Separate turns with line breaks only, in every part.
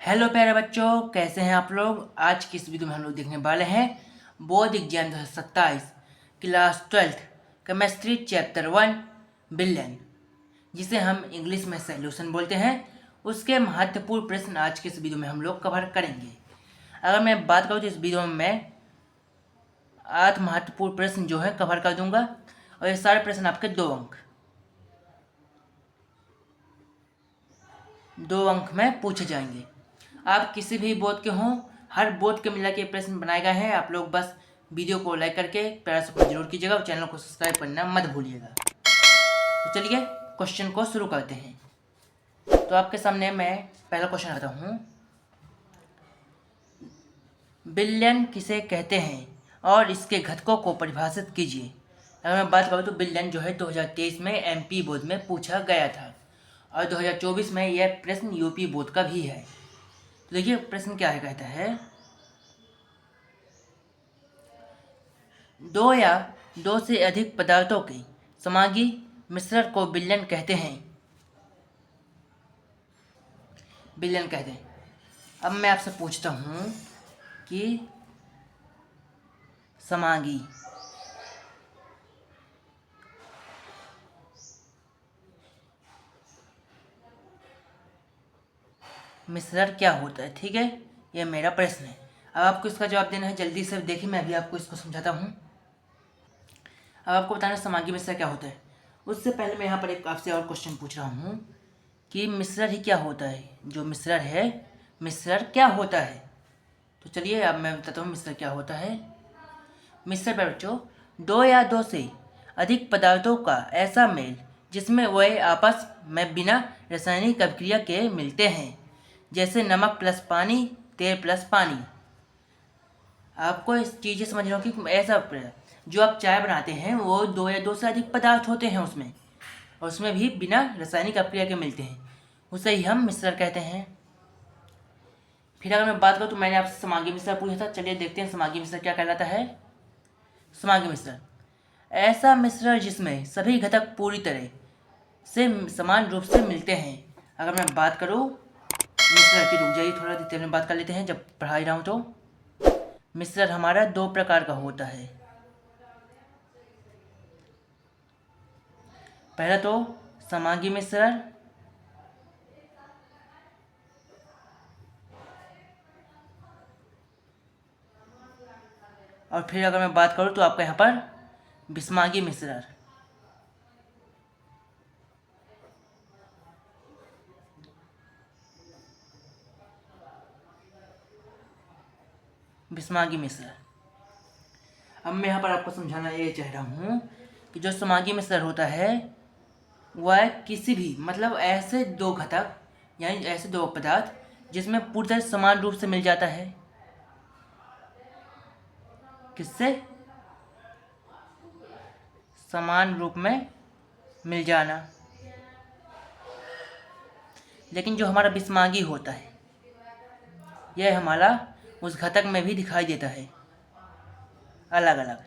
Hello प्यारे बच्चों, कैसे हैं आप लोग। आज की इस वीडियो में हम लोग देखने वाले हैं board exam 2027 class 12 chemistry chapter 1 billion, जिसे हम इंग्लिश में सॉल्यूशन बोलते हैं। उसके महत्वपूर्ण प्रश्न आज के इस वीडियो में हम लोग कवर करेंगे। अगर मैं बात करूँ तो इस वीडियो में मैं 8 महत्वपूर्ण प्रश्न जो है कवर कर दूंगा और ये सारे प्रश्न आपके 2 अंक में पूछे जाएंगे। आप किसी भी बोर्ड के हों, हर बोर्ड के मिला के प्रश्न बनाए गए हैं। आप लोग बस वीडियो को लाइक करके प्यार से जरूर कीजिएगा और चैनल को सब्सक्राइब करना मत भूलिएगा। तो चलिए क्वेश्चन को शुरू करते हैं। तो आपके सामने मैं पहला क्वेश्चन रखता हूँ, बिलियन किसे कहते हैं और इसके घटकों को परिभाषित कीजिए। अगर मैं बात करूँ तो बिलियन जो है 2023 में एमपी बोर्ड में पूछा गया था और 2024 में यह प्रश्न यूपी बोर्ड का भी है। तो देखिए प्रश्न क्या है, कहता है दो या दो से अधिक पदार्थों के समांगी मिश्रण को बिलियन कहते हैं। बिलियन कहते हैं। अब मैं आपसे पूछता हूँ कि समांगी मिश्रण क्या होता है। ठीक है, यह मेरा प्रश्न है। अब आपको इसका जवाब देना है। जल्दी से देखिए, मैं अभी आपको इसको समझाता हूँ। अब आपको बताना है समांगी मिश्रण क्या होता है। उससे पहले मैं यहाँ पर एक आपसे और क्वेश्चन पूछ रहा हूँ कि मिश्रण ही क्या होता है। जो मिश्रण है, मिश्रण क्या होता है। तो चलिए अब मैं बताता हूँ मिश्रण क्या होता है। मिश्रण पर बच्चों, दो या दो से अधिक पदार्थों का ऐसा मेल जिसमें वह आपस में बिना रासायनिक अभिक्रिया के मिलते हैं, जैसे नमक प्लस पानी, तेल प्लस पानी। आपको इस चीज़ें समझ रहा हूँ कि ऐसा जो आप चाय बनाते हैं वो दो या दो से अधिक पदार्थ होते हैं उसमें, और उसमें भी बिना रासायनिक अभिक्रिया के मिलते हैं, उसे ही हम मिश्रण कहते हैं। फिर अगर मैं बात करूँ तो मैंने आपसे समांगी मिश्रण पूछा था। चलिए देखते हैं समांगी मिश्रण क्या कहलाता है। समांगी मिश्रण ऐसा मिश्रण जिसमें सभी घटक पूरी तरह से समान रूप से मिलते हैं। अगर मैं बात करूँ मिश्रण की, रुक जाइए थोड़ा डिटेल में बात कर लेते हैं जब पढ़ा ही रहा हूँ। तो मिश्रण हमारा दो प्रकार का होता है। पहला तो समांगी मिश्रण, और फिर अगर मैं बात करूँ तो आपका यहाँ पर बिस्मागी मिश्रण। बिस्मागी मिश्रण। अब मैं यहाँ पर आपको समझाना ये चाह रहा हूँ कि जो समांगी मिश्रण होता है वह किसी भी मतलब ऐसे दो घटक यानी ऐसे दो पदार्थ जिसमें पूरी तरह समान रूप से मिल जाता है। किससे? समान रूप में मिल जाना। लेकिन जो हमारा बिस्मागी होता है यह हमारा उस घटक में भी दिखाई देता है अलग अलग।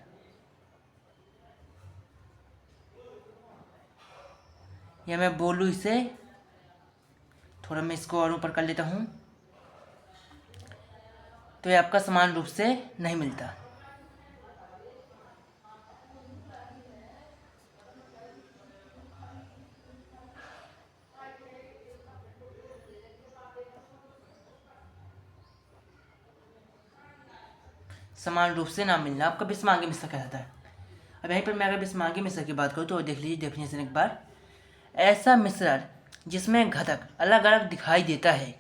या मैं बोलूँ इसे, थोड़ा मैं इसको और ऊपर कर लेता हूँ, तो ये आपका समान रूप से नहीं मिलता। समान रूप से ना मिलना आपका बिस्मागी मिश्रण कहलाता है। अब यहीं पर मैं अगर बिस्मागी मिश्रण की बात करूँ तो देख लीजिए डेफिनेशन एक बार। ऐसा मिश्रण जिसमें घटक अलग अलग दिखाई देता है।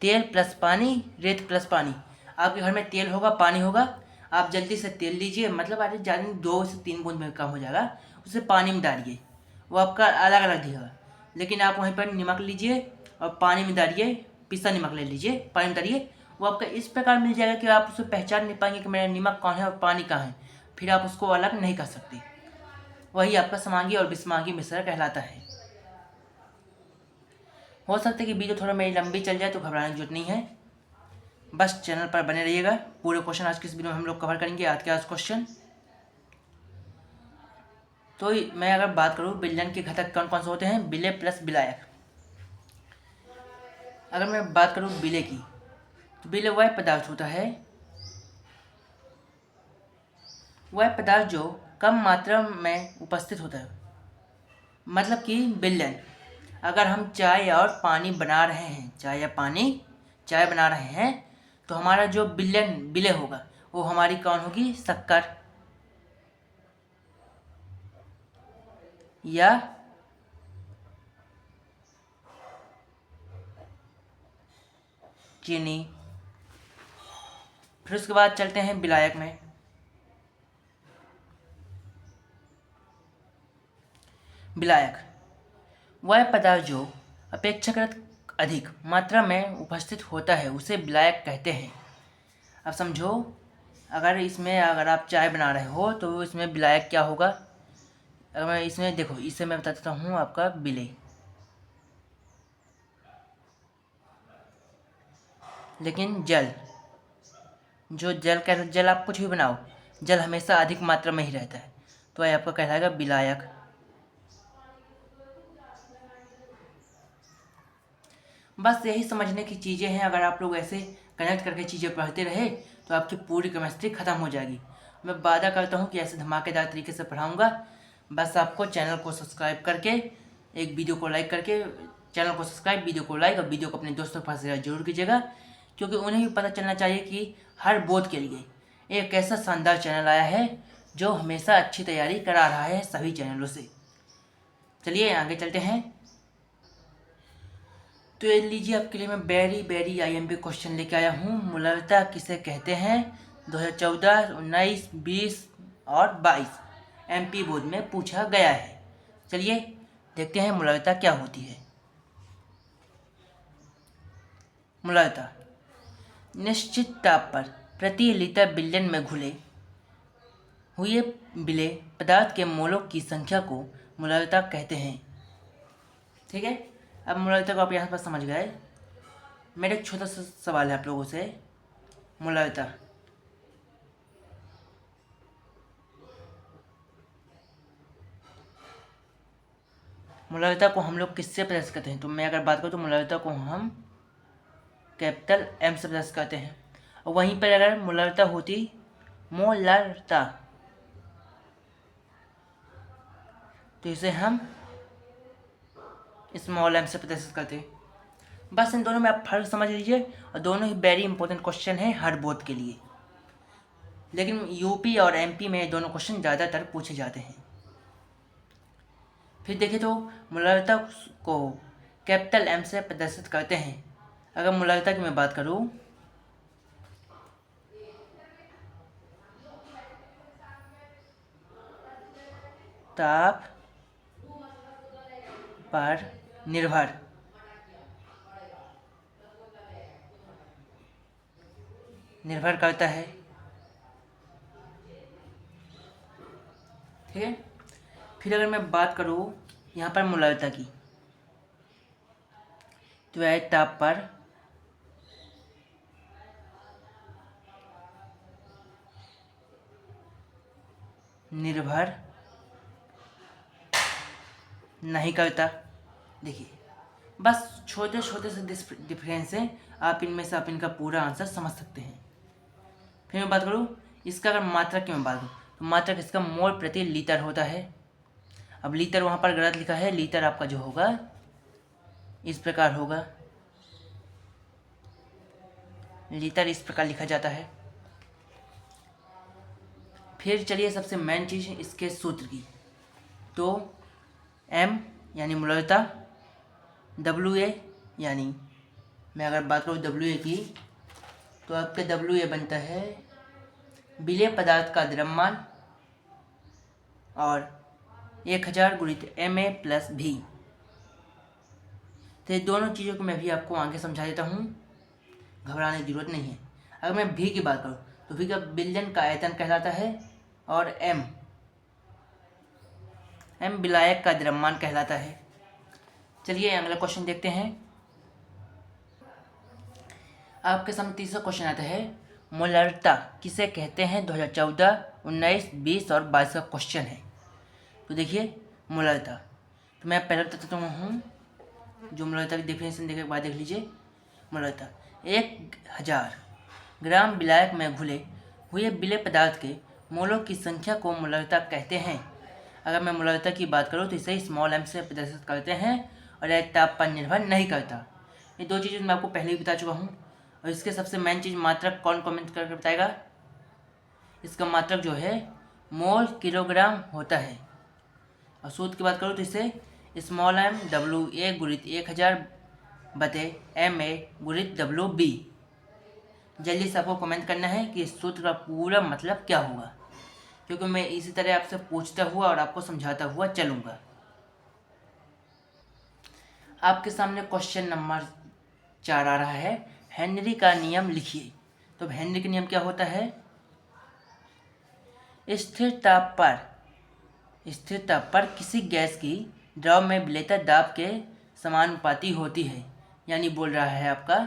तेल प्लस पानी, रेत प्लस पानी। आपके घर में तेल होगा, पानी होगा, आप जल्दी से तेल लीजिए, मतलब आज ज़्यादा 2 से 3 बूंद में काम हो जाएगा, उसे पानी में डालिए, वो आपका अलग अलग दिखेगा। लेकिन आप वहीं पर नमक लीजिए और पानी में डालिए, पिसा नमक ले लीजिए, पानी में डालिए, वो आपका इस प्रकार मिल जाएगा कि आप उसे पहचान नहीं पाएंगे कि मेरा नमक कौन है और पानी कहाँ है। फिर आप उसको अलग नहीं कर सकते। वही आपका समांगी और बिस्मागी मिश्रण कहलाता है। हो सकता है कि वीडियो थोड़ा मेरी लंबी चल जाए, तो घबराने की जरूरत नहीं है, बस चैनल पर बने रहिएगा। पूरे क्वेश्चन आज की इस वीडियो में हम लोग कवर करेंगे। आज के आज क्वेश्चन तो मैं अगर बात करूँ बिलियन के घटक कौन कौन से होते हैं, विलय प्लस विलायक। अगर मैं बात करूँ विलय की, तो विलय वह पदार्थ होता है, वह पदार्थ जो कम मात्रा में उपस्थित होता है। मतलब कि विलयन, अगर हम चाय और पानी बना रहे हैं, चाय बना रहे हैं, तो हमारा जो विलय होगा वो हमारी कौन होगी, शक्कर या चीनी। फिर उसके बाद चलते हैं विलायक में। विलायक वह पदार्थ जो अपेक्षाकृत अधिक मात्रा में उपस्थित होता है उसे विलायक कहते हैं। अब समझो, अगर आप चाय बना रहे हो तो इसमें विलायक क्या होगा। अगर मैं इसमें देखो, इसे मैं बता देता हूँ आपका विलय। लेकिन जल आप कुछ भी बनाओ, जल हमेशा अधिक मात्रा में ही रहता है, तो यह आपका कहलाएगा विलायक। बस यही समझने की चीज़ें हैं। अगर आप लोग ऐसे कनेक्ट करके चीज़ें पढ़ते रहे तो आपकी पूरी केमिस्ट्री ख़त्म हो जाएगी। मैं वादा करता हूँ कि ऐसे धमाकेदार तरीके से पढ़ाऊँगा। बस आपको चैनल को सब्सक्राइब करके, एक वीडियो को लाइक करके, चैनल को सब्सक्राइब, वीडियो को लाइक और वीडियो को अपने दोस्तों के पास शेयर जरूर कीजिएगा, क्योंकि उन्हें भी पता चलना चाहिए कि हर बोर्ड के लिए एक ऐसा शानदार चैनल आया है जो हमेशा अच्छी तैयारी करा रहा है सभी चैनलों से। चलिए आगे चलते हैं। तो ये लीजिए, आपके लिए मैं वेरी आईएमपी क्वेश्चन लेके आया हूँ। मूलरता किसे कहते हैं, 2014, 19, 20 और 22 एमपी बोर्ड में पूछा गया है। चलिए देखते हैं मूलरता क्या होती है। मूलरता निश्चित ताप पर प्रति लीटर विलयन में घुले हुए विलय पदार्थ के मोलों की संख्या को मूलरता कहते हैं। ठीक है, अब मूलरता को आप यहाँ पर समझ गए। मेरा एक छोटा सा सवाल है आप लोगों से। मूलरता को हम लोग किससे प्रदर्शित करते हैं, तो मैं अगर बात करूँ तो मूलरता को हम कैपिटल एम से प्रदर्शित करते हैं। और वहीं पर अगर मूलरता होती मोलरता, तो इसे हम स्मॉल एम से प्रदर्शित करते हैं। बस इन दोनों में आप फर्क समझ लीजिए, और दोनों ही वेरी इंपॉर्टेंट क्वेश्चन है हर बोर्ड के लिए। लेकिन यूपी और एमपी में दोनों क्वेश्चन ज़्यादातर पूछे जाते हैं। फिर देखिए, तो मूलरता को कैपिटल एम से प्रदर्शित करते हैं। अगर मूलरता की मैं बात करूँ, ताप पर निर्भर करता है। ठीक है, फिर अगर मैं बात करूँ यहाँ पर मूलरता की, तो है ताप पर निर्भर नहीं करता। देखिए, बस छोटे छोटे से डिफरेंस हैं, आप इनमें से आप इनका पूरा आंसर समझ सकते हैं। फिर मैं बात करूँ इसका, अगर मात्रक की मैं बात करूँ तो मात्रक इसका मोल प्रति लीटर होता है। अब लीटर वहाँ पर गलत लिखा है, लीटर आपका जो होगा इस प्रकार होगा, लीटर इस प्रकार लिखा जाता है। फिर चलिए सबसे मेन चीज़ इसके सूत्र की, तो एम यानी मूलरता, डब्ल्यू ए यानी, मैं अगर बात करूँ डब्ल्यू ए की, तो आपके डब्ल्यू ए बनता है विलय पदार्थ का द्रव्यमान और 1000 गुणित एम ए प्लस भी। तो ये दोनों चीज़ों को मैं भी आपको आगे समझा देता हूँ, घबराने की जरूरत नहीं है। अगर मैं भी की बात करूँ तो भी का विलयन का आयतन कहलाता है, और एम विलायक का द्रव्यमान कहलाता है। चलिए अगला क्वेश्चन देखते हैं। आपके सामने तीसरा क्वेश्चन आता है, मोलरता किसे कहते हैं, 2014, 19, 20 और 22 का क्वेश्चन है। तो देखिए मोलरता, तो मैं पहले बताता हूँ, जो मोलरता की डेफिनेशन देखने के बाद देख लीजिए। मोलरता। 1000 ग्राम विलायक में घुले हुए विलेय पदार्थ के मोलों की संख्या को मोलरता कहते हैं। अगर मैं मोलरता की बात करूँ तो इसे स्मॉल एम से प्रदर्शित करते हैं और यह ताप पर निर्भर नहीं करता। ये दो चीज़ें मैं आपको पहले ही बता चुका हूँ। और इसके सबसे मेन चीज़ मात्रक कौन कमेंट करके बताएगा? इसका मात्रक जो है मोल किलोग्राम होता है। और सूत्र की बात करूँ तो इसे स्मॉल एम WA गुणित 1000 बटे MA गुणित WB। जल्दी से आपको कमेंट करना है कि इस सूत्र का पूरा मतलब क्या होगा, क्योंकि मैं इसी तरह आपसे पूछता हुआ और आपको समझाता हुआ चलूँगा। आपके सामने क्वेश्चन नंबर 4 आ रहा है, हेनरी का नियम लिखिए। तो हेनरी का नियम क्या होता है? स्थिर ताप पर किसी गैस की द्रव में विलेयता दाब के समानुपाती होती है। यानी बोल रहा है आपका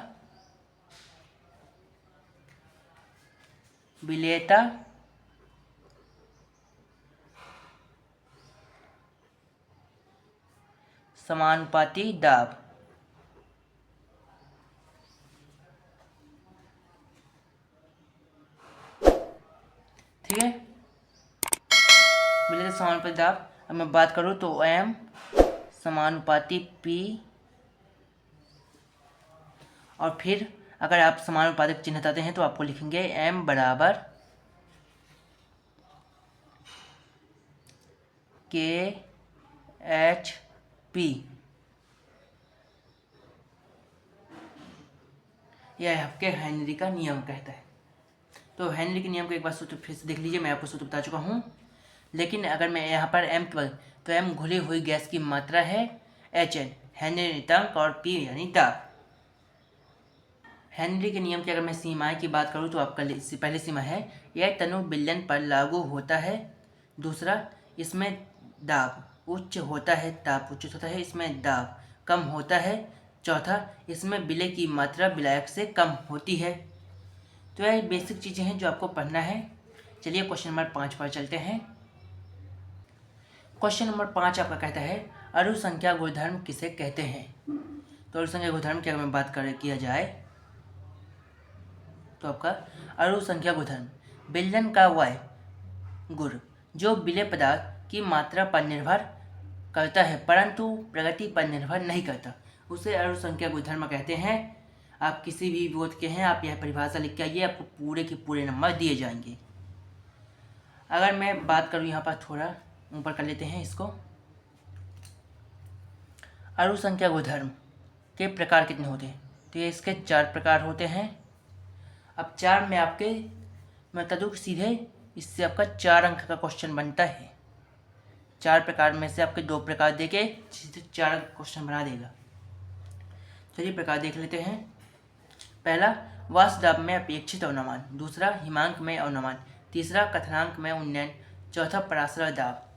विलेयता समानुपाती दाब। ठीक है, विलेयता समानुपाती दाब। अब मैं बात करूँ तो M समानुपाती P, और फिर अगर आप समानुपातिक चिन्ह हटाते हैं तो आपको लिखेंगे M बराबर KHP। यह आपके हेनरी का नियम कहता है। तो हेनरी के नियम को एक बार सूत्र फिर से देख लीजिए। मैं आपको सूत्र बता चुका हूँ, लेकिन अगर मैं यहाँ पर M पर, तो M घुली हुई गैस की मात्रा है, HN हेनरी नियतांक, और P यानी दाब। हेनरी के नियम की अगर मैं सीमाएं की बात करूँ तो आपका पहली सीमा है, यह तनु विलयन पर लागू होता है। दूसरा, इसमें दाब उच्च होता है, ताप उच्च होता है, इसमें दाब कम होता है। चौथा, इसमें विलेय की मात्रा विलायक से कम होती है। तो यह बेसिक चीज़ें हैं जो आपको पढ़ना है। चलिए क्वेश्चन नंबर 5 पर चलते हैं। क्वेश्चन नंबर 5 आपका कहता है, अणु संख्या गुणधर्म किसे कहते हैं? तो अणु संख्या गुणधर्म की अगर मैं बात किया जाए तो आपका अणु संख्या गुणधर्म विलयन का y गुण जो विलेय पदार्थ की मात्रा पर निर्भर करता है परंतु प्रगति पर निर्भर नहीं करता, उसे अणु संख्या गुणधर्म कहते हैं। आप किसी भी बोध के हैं, आप यह परिभाषा लिख के आइए, आपको पूरे के पूरे नंबर दिए जाएंगे। अगर मैं बात करूँ यहाँ पर थोड़ा ऊपर कर लेते हैं इसको। अणु संख्या गुणधर्म के प्रकार कितने होते हैं? तो ये इसके 4 प्रकार होते हैं। अब 4 में आपके मैं बता दूँ सीधे, इससे आपका 4 अंक का क्वेश्चन बनता है। 4 प्रकार में से आपके 2 प्रकार देके सीधे 4 क्वेश्चन बना देगा। चलिए प्रकार देख लेते हैं। पहला, वाष्प में अपेक्षित अवनमन। दूसरा, हिमांक में अवनमन। तीसरा, कथनांक में उन्नयन। चौथा, पराश्रय दाब।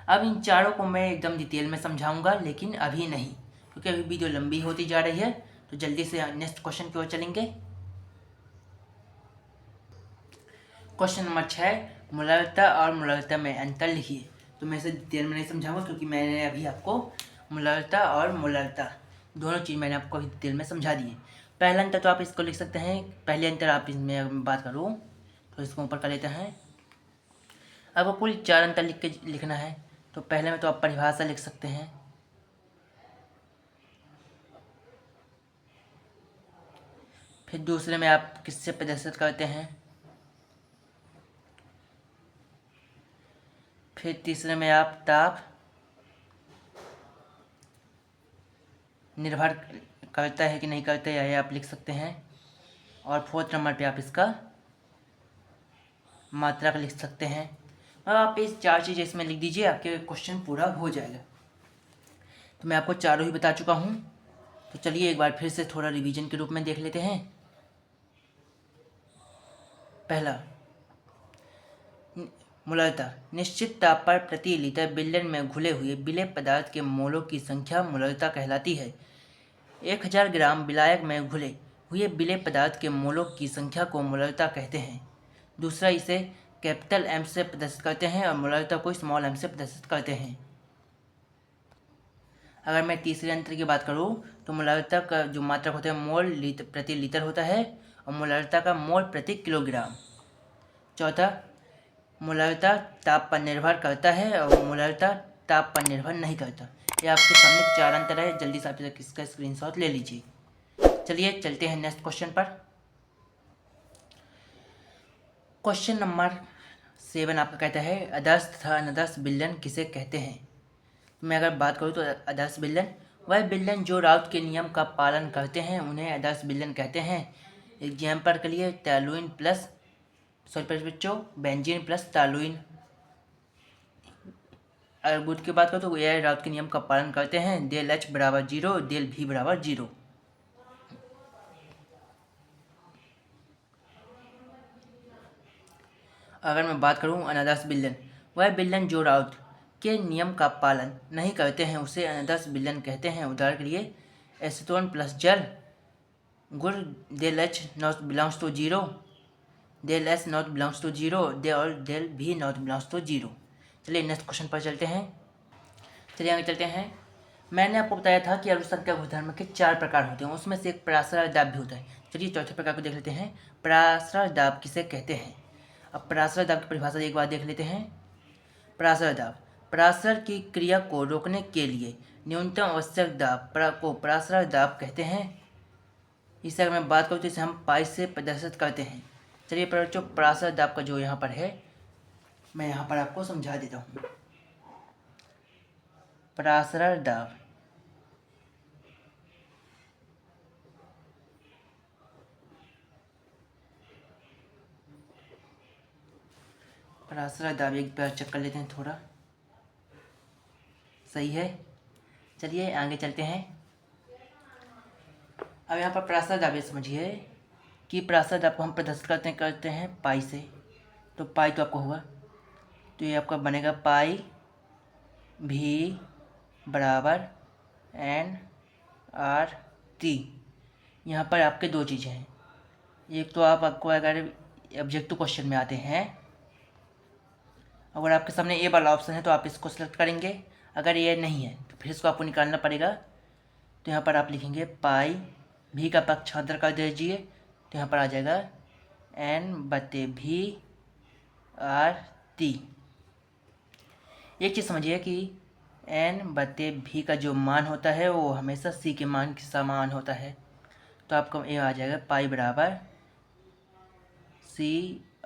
अब इन चारों को मैं एकदम डिटेल में समझाऊंगा, लेकिन अभी नहीं, क्योंकि अभी वीडियो लंबी होती जा रही है। तो जल्दी से नेक्स्ट क्वेश्चन की ओर चलेंगे। क्वेश्चन नंबर 6, मोलरता और मोलरता में अंतर लिखिए। तो मैं इसे डिटेल में नहीं समझाऊंगा, क्योंकि मैंने अभी आपको मोलरता और मोलरता दोनों चीज़ मैंने आपको डिटेल में समझा दी है। पहला अंतर तो आप इसको लिख सकते हैं। पहले अंतर आप इसमें बात करूँ तो इसको ऊपर कर लेते हैं। आपको कुल 4 अंतर लिखना है। तो पहले में तो आप परिभाषा लिख सकते हैं। फिर दूसरे में आप किससे प्रदर्शित करते हैं। फिर तीसरे में आप ताप निर्भर करता है कि नहीं करता है, यह आप लिख सकते हैं। और 4th नंबर पे आप इसका मात्रा का लिख सकते हैं। अब आप इस 4 चीज़ें इसमें लिख दीजिए, आपके क्वेश्चन पूरा हो जाएगा। तो मैं आपको चारों ही बता चुका हूँ। तो चलिए एक बार फिर से थोड़ा रिवीजन के रूप में देख लेते हैं। पहला, मोलरता निश्चित ताप पर प्रति लीटर विलयन में घुले हुए विलेय पदार्थ के मोलों की संख्या मोलरता कहलाती है। 1000 ग्राम विलायक में घुले हुए विलेय पदार्थ के मोलों की संख्या को मोलरता कहते हैं। दूसरा, इसे कैपिटल M से प्रदर्शित करते हैं और मोलरता को स्मॉल m से प्रदर्शित करते हैं। अगर मैं तीसरे अंतर की बात करूँ तो मोलारिता का जो मात्रक होता है मोल प्रति लीटर होता है और मोलारिता का मोल प्रति किलोग्राम। चौथा, मोलारिता ताप पर निर्भर करता है और मोलारिता ताप पर निर्भर नहीं करता। ये आपके सामने 4 अंतर है, जल्दी से आप इसका स्क्रीनशॉट ले लीजिए। चलिए चलते हैं नेक्स्ट क्वेश्चन पर। क्वेश्चन नंबर 7 आपका कहता है आदर्श तथा अनादर्श विलयन किसे कहते हैं। मैं अगर बात करूँ तो आदर्श विलयन वह विलयन जो राउथ के नियम का पालन करते हैं उन्हें आदर्श विलयन कहते हैं। एग्जाम्पल के लिए टॉलुइन प्लस बच्चों बेंजीन प्लस टॉलुइन। अगर गुड की बात करो तो यह राउथ के नियम का पालन करते हैं। डेल एच बराबर 0, डेल भी बराबर 0। अगर मैं बात करूं अनादर्श विलयन वह विलयन जो राउथ के नियम का पालन नहीं करते हैं उसे अनादर्श विलयन कहते हैं। उदाहरण के लिए एसीटोन प्लस जल गुड़ del H not belongs to 0, del S not belongs to 0 और डेल भी नॉट बिलोंग्स टू 0। चलिए नेक्स्ट क्वेश्चन पर चलते हैं। चलिए आगे चलते हैं। मैंने आपको बताया था कि अनुसंख्या गुणधर्म के 4 प्रकार होते हैं, उसमें से एक पराशर दाब भी होता है। चलिए चौथे प्रकार को देख लेते हैं, पराशर दाब किसे कहते हैं। अब पराशर दाब की परिभाषा एक बार देख लेते हैं। पराशर दाब पराशर की क्रिया को रोकने के लिए न्यूनतम आवश्यक दाब को पराशर दाब कहते हैं। इसे अगर मैं बात करूँ तो इसे हम पाई से प्रदर्शित करते हैं। चलिए बच्चों पराशर दाब का जो यहाँ पर है मैं यहाँ पर आपको समझा देता हूँ। पराशर दाब एक बार चेक कर लेते हैं, थोड़ा सही है। चलिए आगे चलते हैं। अब यहाँ पर पराशर दाब समझिए कि पराशर दाब को हम प्रदर्शित करते हैं पाई से। तो पाई तो आपको होगा, तो ये आपका बनेगा पाई भी बराबर एन आर टी। यहाँ पर आपके 2 चीज़ें हैं। एक तो आपको अगर ऑब्जेक्टिव क्वेश्चन में आते हैं, अगर आपके सामने ए वाला ऑप्शन है तो आप इसको सेलेक्ट करेंगे। अगर ये नहीं है तो फिर इसको आपको निकालना पड़ेगा। तो यहाँ पर आप लिखेंगे पाई भी का पक्षांतर कर दीजिए, तो यहाँ पर आ जाएगा एन बटे भी आर टी। एक चीज़ समझिए कि एन बटे भी का जो मान होता है वो हमेशा सी के मान के समान होता है। तो आपको ये आ जाएगा पाई बराबर सी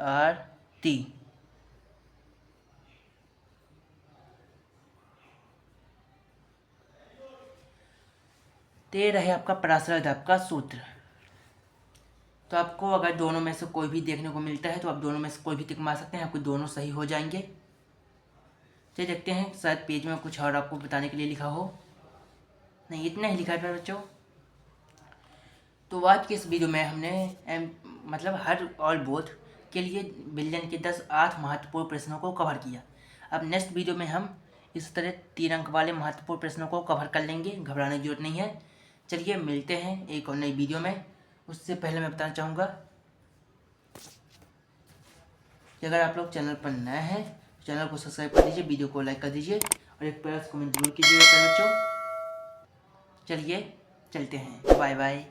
आर टी। तो ये रहे आपका पराशर दाब का सूत्र। तो आपको अगर दोनों में से कोई भी देखने को मिलता है तो आप दोनों में से कोई भी टिक मार सकते हैं, आपको दोनों सही हो जाएंगे। चलिए देखते हैं, शायद पेज में कुछ और आपको बताने के लिए लिखा हो। नहीं, इतना ही लिखा है बच्चों। तो आज के इस वीडियो में हमने मतलब हर और बोध के लिए विलयन के 8 महत्वपूर्ण प्रश्नों को कवर किया। अब नेक्स्ट वीडियो में हम इस तरह 3 अंक वाले महत्वपूर्ण प्रश्नों को कवर कर लेंगे, घबराने की जरूरत नहीं है। चलिए मिलते हैं एक और नई वीडियो में। उससे पहले मैं बताना चाहूँगा कि अगर आप लोग चैनल पर नए हैं तो चैनल को सब्सक्राइब कर दीजिए, वीडियो को लाइक कर दीजिए और एक प्यारा सा कमेंट जरूर कीजिएगा बच्चों। चलिए चलते हैं, बाय बाय।